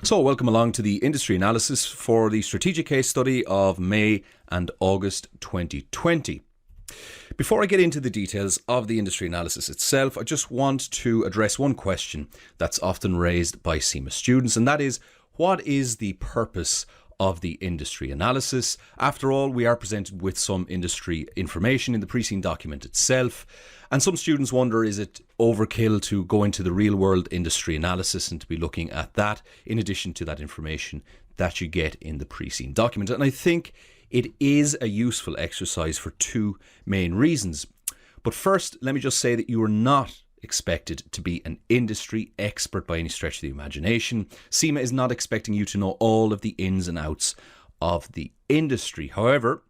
So welcome along to the industry analysis for the strategic case study of May and August 2020. Before I get into the details of the industry analysis itself, I just want to address one question that's often raised by CIMA students, and that is, what is the purpose of the industry analysis? After all, we are presented with some industry information in the pre-seen document itself, and some students wonder, is it overkill to go into the real world industry analysis and to be looking at that in addition to that information that you get in the pre-seen document? And I think it is a useful exercise for two main reasons. But first, let me just say that you are not expected to be an industry expert by any stretch of the imagination. CIMA is not expecting you to know all of the ins and outs of the industry. However,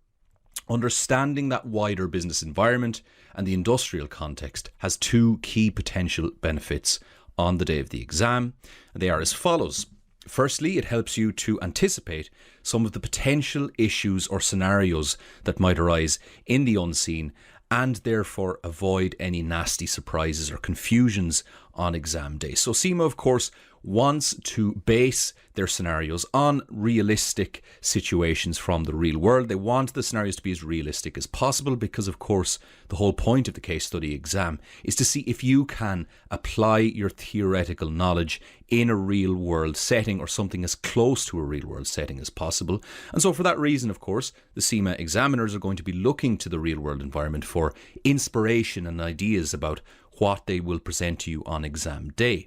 understanding that wider business environment and the industrial context has two key potential benefits on the day of the exam. They are as follows. Firstly, it helps you to anticipate some of the potential issues or scenarios that might arise in the unseen, and therefore avoid any nasty surprises or confusions on exam day. So CIMA, of course, wants to base their scenarios on realistic situations from the real world. They want the scenarios to be as realistic as possible because, of course, the whole point of the case study exam is to see if you can apply your theoretical knowledge in a real world setting or something as close to a real world setting as possible. And so for that reason, of course, the CIMA examiners are going to be looking to the real world environment for inspiration and ideas about what they will present to you on exam day.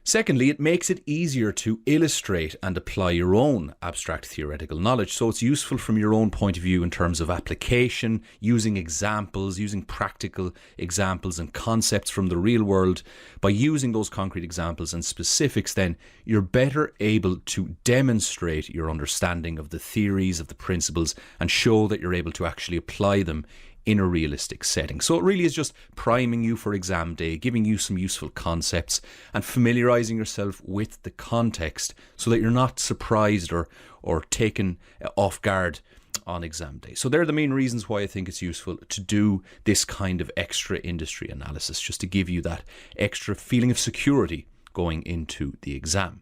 Secondly, it makes it easier to illustrate and apply your own abstract theoretical knowledge. So it's useful from your own point of view in terms of application, using examples, using practical examples and concepts from the real world. By using those concrete examples and specifics, then you're better able to demonstrate your understanding of the theories, of the principles, and show that you're able to actually apply them in a realistic setting. So it really is just priming you for exam day, giving you some useful concepts and familiarizing yourself with the context so that you're not surprised or taken off guard on exam day. So they're the main reasons why I think it's useful to do this kind of extra industry analysis, just to give you that extra feeling of security going into the exam.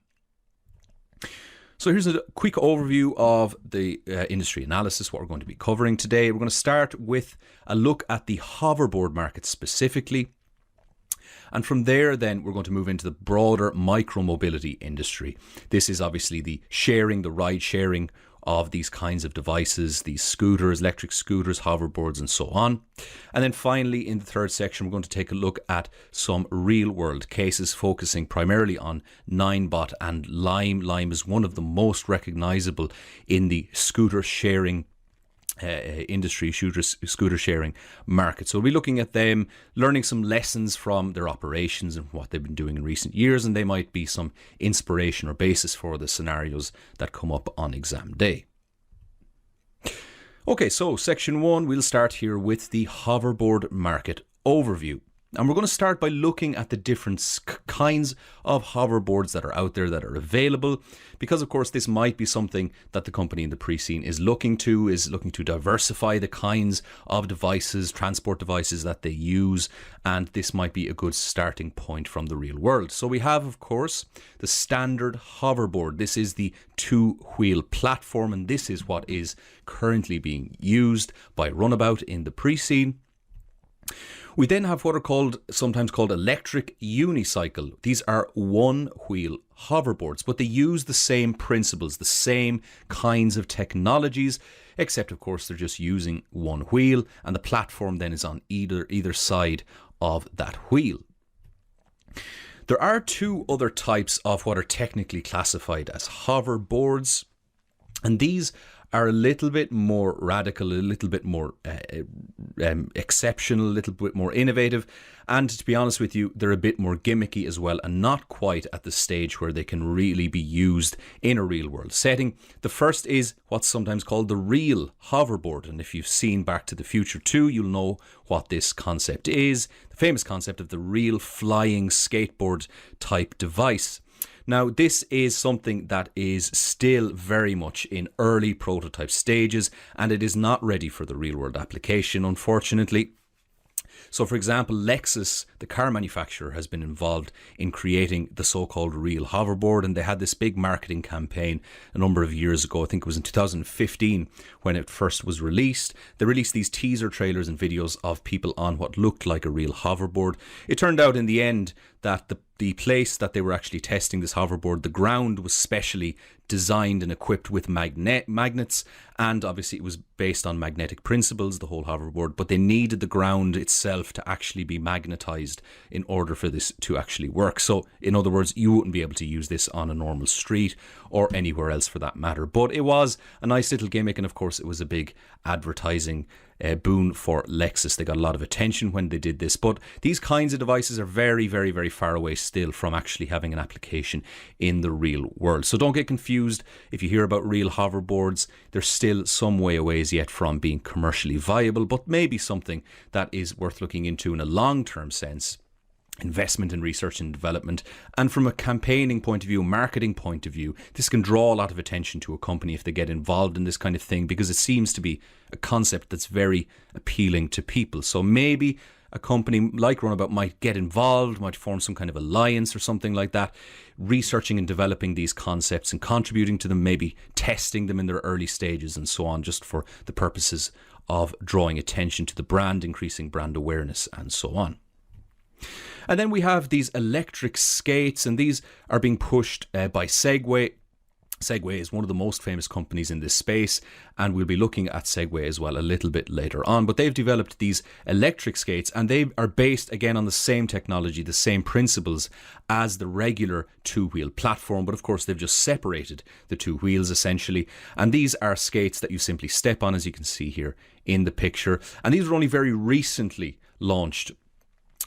So here's a quick overview of the industry analysis, what we're going to be covering today. We're going to start with a look at the hoverboard market specifically. And from there, then, we're going to move into the broader micromobility industry. This is obviously the ride sharing of these kinds of devices, these scooters, electric scooters, hoverboards, and so on. And then finally, in the third section, we're going to take a look at some real-world cases focusing primarily on Ninebot and Lime. Lime is one of the most recognizable in the scooter sharing industry, scooter sharing market. So we'll be looking at them, learning some lessons from their operations and what they've been doing in recent years, and they might be some inspiration or basis for the scenarios that come up on exam day. Okay, so section 1, we'll start here with the hoverboard market overview. And we're going to start by looking at the different kinds of hoverboards that are out there that are available, because of course this might be something that the company in the pre-seen is looking to diversify the kinds of devices, transport devices that they use, and this might be a good starting point from the real world. So we have, of course, the standard hoverboard. This is the two-wheel platform, and this is what is currently being used by Runnabout in the pre-seen. We then have what are sometimes called electric unicycle. These are one-wheel hoverboards, but they use the same principles, the same kinds of technologies, except of course they're just using one wheel, and the platform then is on either side of that wheel. There are two other types of what are technically classified as hoverboards, and these are a little bit more radical, a little bit more exceptional, a little bit more innovative, and to be honest with you, they're a bit more gimmicky as well, and not quite at the stage where they can really be used in a real world setting. The first is what's sometimes called the real hoverboard, and if you've seen Back to the Future 2, you'll know what this concept is, the famous concept of the real flying skateboard type device. Now, this is something that is still very much in early prototype stages, and it is not ready for the real world application, unfortunately. So for example, Lexus, the car manufacturer, has been involved in creating the so-called real hoverboard, and they had this big marketing campaign a number of years ago. I think it was in 2015 when it first was released. They released these teaser trailers and videos of people on what looked like a real hoverboard. It turned out in the end that the place that they were actually testing this hoverboard, the ground was specially designed and equipped with magnets, and obviously it was based on magnetic principles, the whole hoverboard, but they needed the ground itself to actually be magnetized in order for this to actually work. So in other words, you wouldn't be able to use this on a normal street or anywhere else for that matter. But it was a nice little gimmick, and of course it was a big advertising boon for Lexus. They got a lot of attention when they did this, but these kinds of devices are very, very, very far away still from actually having an application in the real world. So don't get confused if you hear about real hoverboards. They're still some way away yet from being commercially viable, but maybe something that is worth looking into in a long-term sense. Investment in research and development, and from a campaigning point of view, marketing point of view, this can draw a lot of attention to a company if they get involved in this kind of thing, because it seems to be a concept that's very appealing to people. So maybe a company like Runnabout might get involved, might form some kind of alliance or something like that, researching and developing these concepts and contributing to them, maybe testing them in their early stages and so on, just for the purposes of drawing attention to the brand, increasing brand awareness and so on. And then we have these electric skates, and these are being pushed by Segway. Segway is one of the most famous companies in this space, and we'll be looking at Segway as well a little bit later on. But they've developed these electric skates, and they are based again on the same technology, the same principles as the regular two-wheel platform. But of course, they've just separated the two wheels essentially. And these are skates that you simply step on, as you can see here in the picture. And these were only very recently launched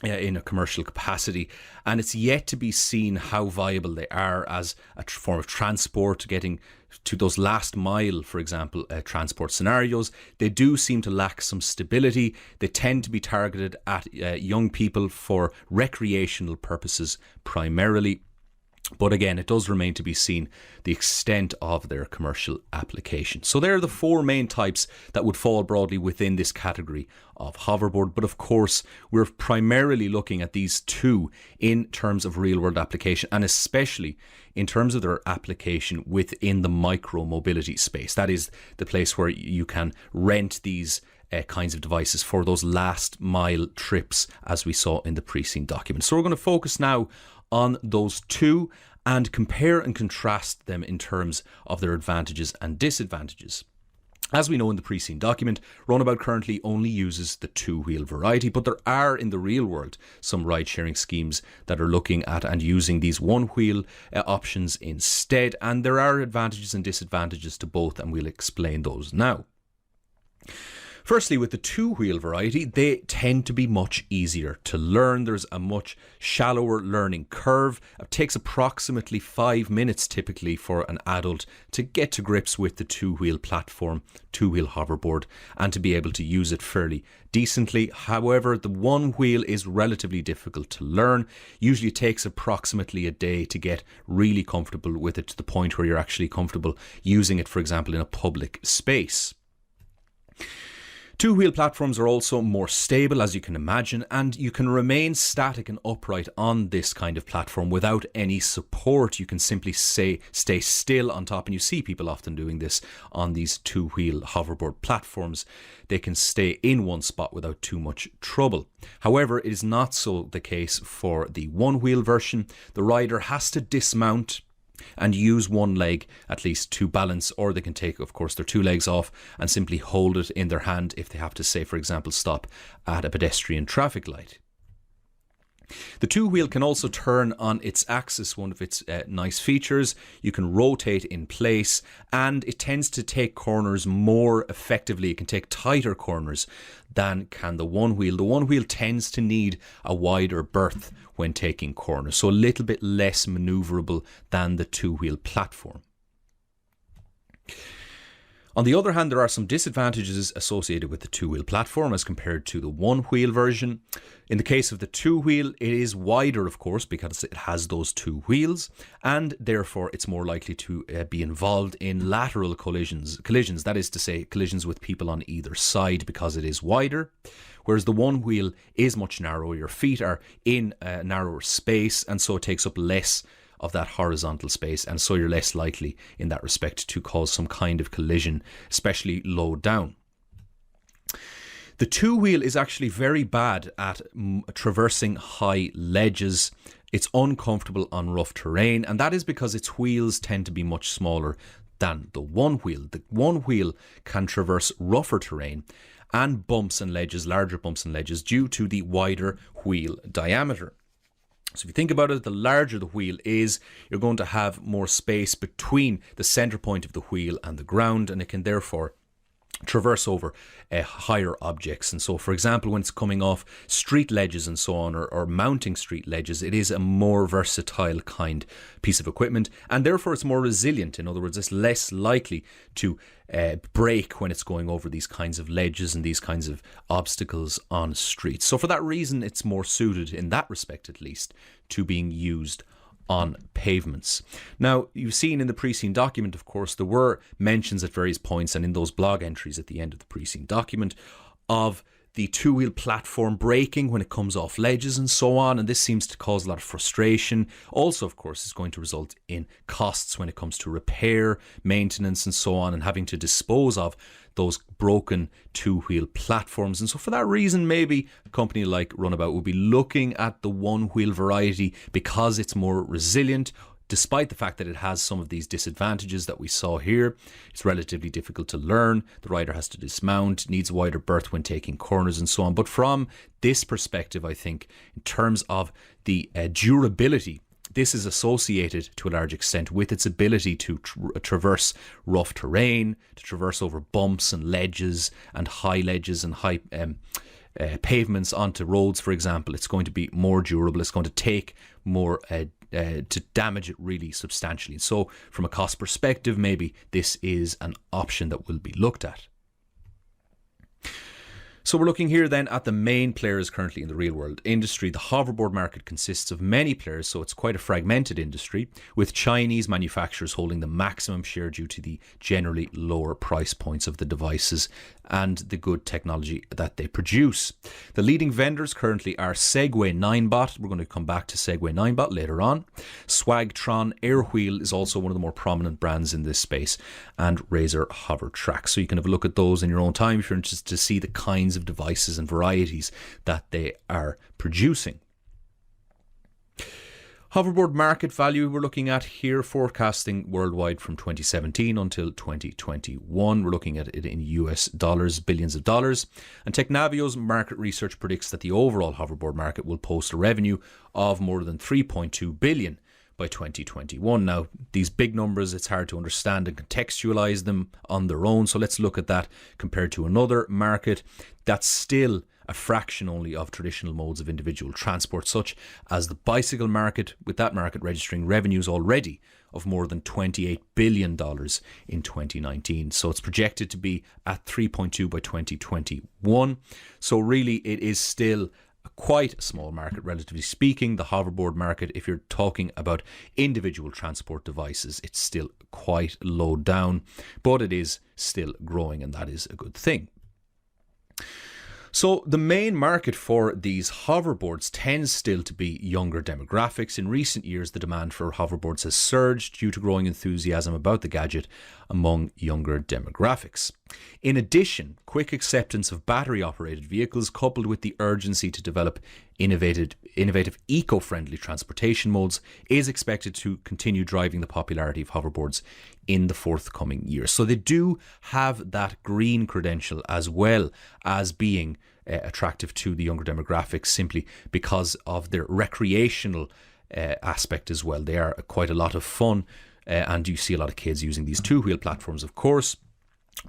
in a commercial capacity, and it's yet to be seen how viable they are as a form of transport, getting to those last mile, for example, transport scenarios. They do seem to lack some stability. They tend to be targeted at young people for recreational purposes primarily. But again, it does remain to be seen the extent of their commercial application. So there are the four main types that would fall broadly within this category of hoverboard. But of course, we're primarily looking at these two in terms of real world application, and especially in terms of their application within the micromobility space. That is the place where you can rent these kinds of devices for those last mile trips, as we saw in the preceding document. So we're going to focus now on those two and compare and contrast them in terms of their advantages and disadvantages. As we know in the preceding document, Runnabout currently only uses the two-wheel variety, but there are in the real world some ride-sharing schemes that are looking at and using these one-wheel options instead, and there are advantages and disadvantages to both, and we'll explain those now. Firstly, with the two-wheel variety, they tend to be much easier to learn. There's a much shallower learning curve. It takes approximately 5 minutes typically for an adult to get to grips with the two-wheel platform, two-wheel hoverboard, and to be able to use it fairly decently. However, the one wheel is relatively difficult to learn. Usually it takes approximately a day to get really comfortable with it, to the point where you're actually comfortable using it, for example, in a public space. Two-wheel platforms are also more stable, as you can imagine, and you can remain static and upright on this kind of platform without any support. You can simply stay still on top, and you see people often doing this on these two-wheel hoverboard platforms. They can stay in one spot without too much trouble. However, it is not so the case for the one-wheel version. The rider has to dismount and use one leg at least to balance, or they can take, of course, their two legs off and simply hold it in their hand if they have to, say, for example, stop at a pedestrian traffic light. The two-wheel can also turn on its axis, one of its nice features. You can rotate in place, and it tends to take corners more effectively. It can take tighter corners than can the one-wheel. The one-wheel tends to need a wider berth when taking corners, so a little bit less manoeuvrable than the two-wheel platform. On the other hand, there are some disadvantages associated with the two-wheel platform as compared to the one-wheel version. In the case of the two-wheel, it is wider, of course, because it has those two wheels, and therefore it's more likely to be involved in lateral collisions, that is to say, collisions with people on either side because it is wider. Whereas the one wheel is much narrower, your feet are in a narrower space, and so it takes up less of that horizontal space, and so you're less likely in that respect to cause some kind of collision, especially low down. The two-wheel is actually very bad at traversing high ledges. It's uncomfortable on rough terrain, and that is because its wheels tend to be much smaller than the one wheel. The one wheel can traverse rougher terrain and bumps and ledges, larger bumps and ledges, due to the wider wheel diameter. So if you think about it, the larger the wheel is, you're going to have more space between the center point of the wheel and the ground, and it can therefore traverse over higher objects. And so, for example, when it's coming off street ledges and so on, or mounting street ledges, it is a more versatile kind piece of equipment, and therefore it's more resilient. In other words, it's less likely to break when it's going over these kinds of ledges and these kinds of obstacles on streets. So for that reason, it's more suited, in that respect at least, to being used on pavements. Now, you've seen in the pre-scene document, of course, there were mentions at various points and in those blog entries at the end of the pre-scene document of the two-wheel platform breaking when it comes off ledges and so on, and this seems to cause a lot of frustration. Also, of course, is going to result in costs when it comes to repair, maintenance and so on, and having to dispose of those broken two-wheel platforms. And so for that reason, maybe a company like Runnabout will be looking at the one-wheel variety because it's more resilient, despite the fact that it has some of these disadvantages that we saw here. It's relatively difficult to learn. The rider has to dismount, needs a wider berth when taking corners and so on. But from this perspective, I think, in terms of the durability, this is associated to a large extent with its ability to traverse rough terrain, to traverse over bumps and ledges and high ledges and high pavements onto roads, for example. It's going to be more durable. It's going to take more to damage it really substantially. So from a cost perspective, maybe this is an option that will be looked at. So we're looking here then at the main players currently in the real world industry. The hoverboard market consists of many players, so it's quite a fragmented industry, with Chinese manufacturers holding the maximum share due to the generally lower price points of the devices and the good technology that they produce. The leading vendors currently are Segway 9bot. We're going to come back to Segway 9bot later on. Swagtron Airwheel is also one of the more prominent brands in this space, and Razor Hovertrack. So you can have a look at those in your own time if you're interested to see the kinds of devices and varieties that they are producing. Hoverboard market value we're looking at here, forecasting worldwide from 2017 until 2021. We're looking at it in US dollars, billions of dollars. And Technavio's market research predicts that the overall hoverboard market will post a revenue of more than 3.2 billion by 2021. Now, these big numbers, it's hard to understand and contextualize them on their own. So let's look at that compared to another market that's still a fraction only of traditional modes of individual transport, such as the bicycle market, with that market registering revenues already of more than $28 billion in 2019. So it's projected to be at 3.2 by 2021. So really, it is still quite a small market, relatively speaking. The hoverboard market, if you're talking about individual transport devices, it's still quite low down, but it is still growing, and that is a good thing. So the main market for these hoverboards tends still to be younger demographics. In recent years, the demand for hoverboards has surged due to growing enthusiasm about the gadget among younger demographics. In addition, quick acceptance of battery-operated vehicles, coupled with the urgency to develop innovative eco-friendly transportation modes, is expected to continue driving the popularity of hoverboards in the forthcoming years. So they do have that green credential as well as being attractive to the younger demographics, simply because of their recreational aspect as well. They are quite a lot of fun, and you see a lot of kids using these two-wheel platforms, of course.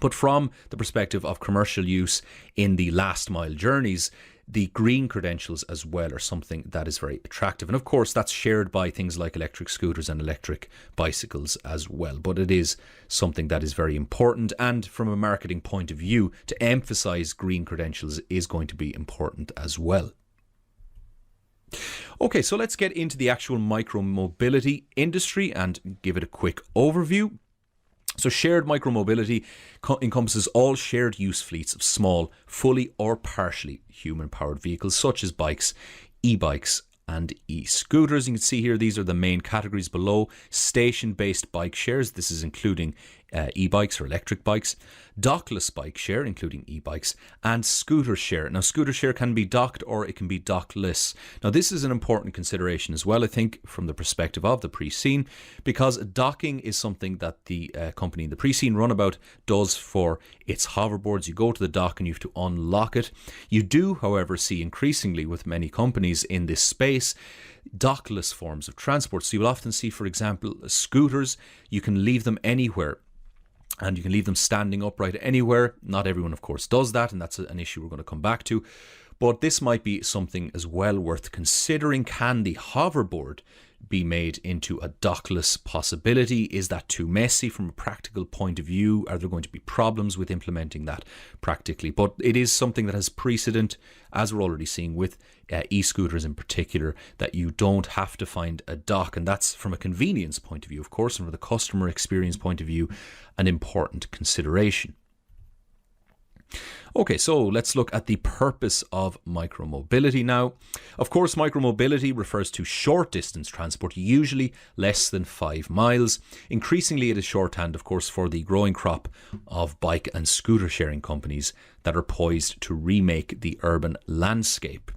But from the perspective of commercial use in the last mile journeys, the green credentials as well are something that is very attractive. And of course, that's shared by things like electric scooters and electric bicycles as well. But it is something that is very important. And from a marketing point of view, to emphasize green credentials is going to be important as well. Okay, so let's get into the actual micromobility industry and give it a quick overview. So shared micromobility encompasses all shared use fleets of small, fully or partially human-powered vehicles such as bikes, e-bikes and e-scooters. You can see here these are the main categories below. Station-based bike shares, this is including e-bikes or electric bikes, dockless bike share, including e-bikes, and scooter share. Now, scooter share can be docked or it can be dockless. Now, this is an important consideration as well, I think, from the perspective of the pre-scene, because docking is something that the company in the pre-scene Runnabout does for its hoverboards. You go to the dock and you have to unlock it. You do, however, see increasingly with many companies in this space, dockless forms of transport. So you will often see, for example, scooters, you can leave them anywhere. And you can leave them standing upright anywhere. Not everyone, of course, does that, and that's an issue we're going to come back to. But this might be something as well worth considering. Can the hoverboard be made into a dockless possibility? Is that too messy from a practical point of view? Are there going to be problems with implementing that practically? But it is something that has precedent, as we're already seeing with e-scooters in particular, that you don't have to find a dock. And that's from a convenience point of view, of course, and from the customer experience point of view, an important consideration. Okay, so let's look at the purpose of micromobility now. Of course, micromobility refers to short distance transport, usually less than 5 miles. Increasingly, it is shorthand, of course, for the growing crop of bike and scooter sharing companies that are poised to remake the urban landscape.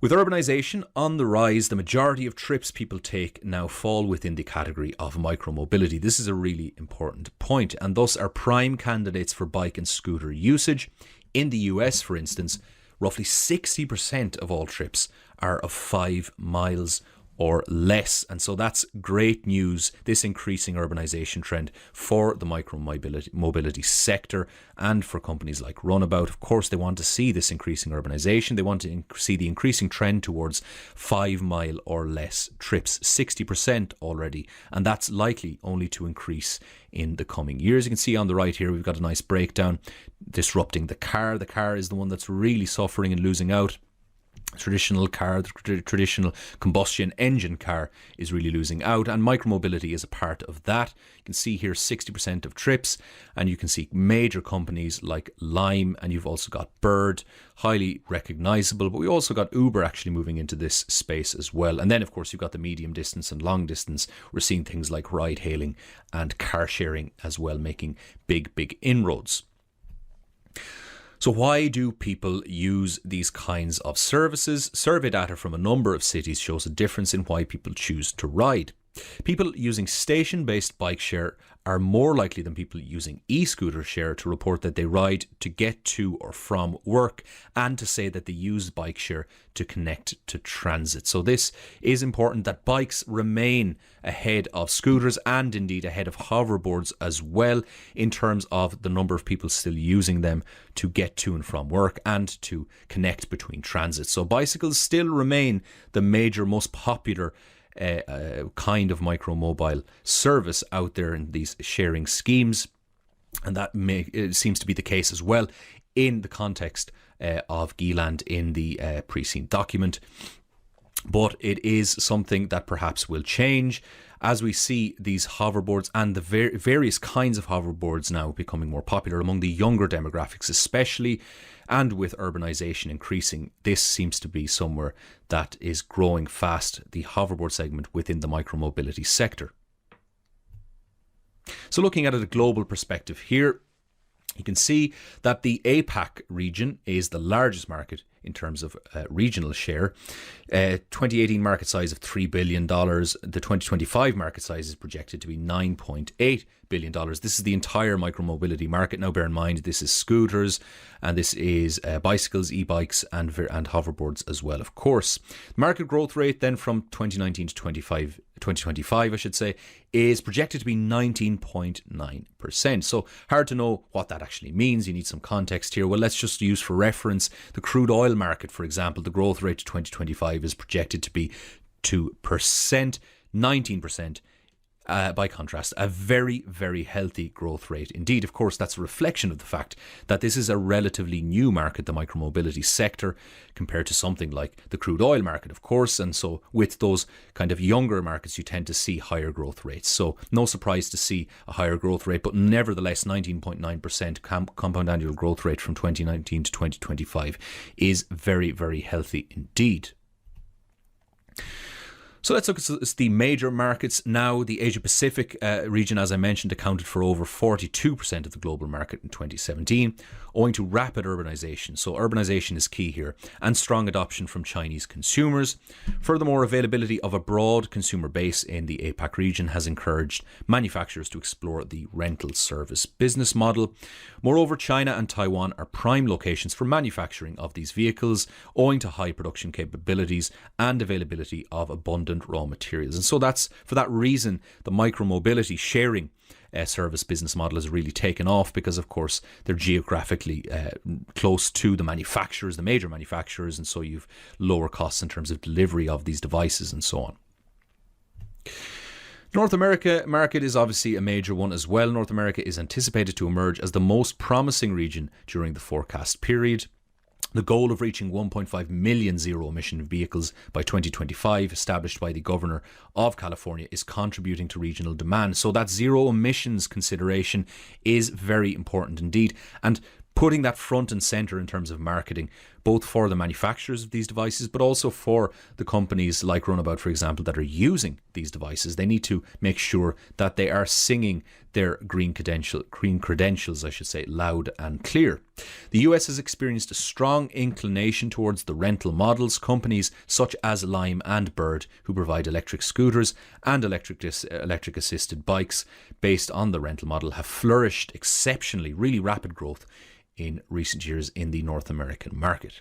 With urbanisation on the rise, the majority of trips people take now fall within the category of micromobility. This is a really important point, and thus are prime candidates for bike and scooter usage. In the US, for instance, roughly 60% of all trips are of 5 miles or less. And so that's great news, this increasing urbanisation trend for the micromobility sector and for companies like Runnabout. Of course, they want to see this increasing urbanisation. They want to see the increasing trend towards 5 mile or less trips, 60% already. And that's likely only to increase in the coming years. You can see on the right here, we've got a nice breakdown disrupting the car. The car is the one that's really suffering and losing out. Traditional car, the traditional combustion engine car is really losing out, and micromobility is a part of that. You can see here 60% of trips, and you can see major companies like Lime, and you've also got Bird, highly recognizable, but we also got Uber actually moving into this space as well. And then of course you've got the medium distance and long distance. We're seeing things like ride hailing and car sharing as well making big inroads. So why do people use these kinds of services? Survey data from a number of cities shows a difference in why people choose to ride. People using station-based bike share are more likely than people using e-scooter share to report that they ride to get to or from work, and to say that they use bike share to connect to transit. So this is important, that bikes remain ahead of scooters and indeed ahead of hoverboards as well in terms of the number of people still using them to get to and from work and to connect between transit. So bicycles still remain the major, most popular kind of micromobile service out there in these sharing schemes, and that seems to be the case as well in the context of Gieland in the pre-scene document. But it is something that perhaps will change as we see these hoverboards and the various kinds of hoverboards now becoming more popular among the younger demographics especially, and with urbanisation increasing. This seems to be somewhere that is growing fast, the hoverboard segment within the micromobility sector. So looking at it at a global perspective here, you can see that the APAC region is the largest market in terms of regional share. 2018 market size of $3 billion. The 2025 market size is projected to be $9.8 billion. This is the entire micromobility market. Now, bear in mind, this is scooters and this is bicycles, e-bikes and hoverboards as well, of course. Market growth rate then from 2019 to 2025, I should say, is projected to be 19.9%. So hard to know what that actually means. You need some context here. Well, let's just use for reference the crude oil market, for example. The growth rate to 2025 is projected to be 2%, 19%. By contrast, a very, very healthy growth rate. Indeed, of course, that's a reflection of the fact that this is a relatively new market, the micromobility sector, compared to something like the crude oil market, of course. And so with those kind of younger markets, you tend to see higher growth rates. So no surprise to see a higher growth rate, but nevertheless, 19.9% compound annual growth rate from 2019 to 2025 is very, very healthy indeed. So let's look at the major markets now. The Asia-Pacific region, as I mentioned, accounted for over 42% of the global market in 2017, owing to rapid urbanization. So urbanization is key here, and strong adoption from Chinese consumers. Furthermore, availability of a broad consumer base in the APAC region has encouraged manufacturers to explore the rental service business model. Moreover, China and Taiwan are prime locations for manufacturing of these vehicles, owing to high production capabilities and availability of abundant raw materials. And so that's for that reason the micromobility sharing service business model has really taken off, because of course they're geographically close to the manufacturers, the major manufacturers, and so you've lower costs in terms of delivery of these devices and so on. North America market is obviously a major one as well. North America is anticipated to emerge as the most promising region during the forecast period. The goal of reaching 1.5 million zero-emission vehicles by 2025, established by the Governor of California, is contributing to regional demand. So that zero emissions consideration is very important indeed, and putting that front and centre in terms of marketing, both for the manufacturers of these devices, but also for the companies like Runnabout, for example, that are using these devices. They need to make sure that they are singing their green credentials, I should say, loud and clear. The US has experienced a strong inclination towards the rental models. Companies such as Lime and Bird, who provide electric scooters and electric assisted bikes based on the rental model, have flourished exceptionally, really rapid growth in recent years in the North American market.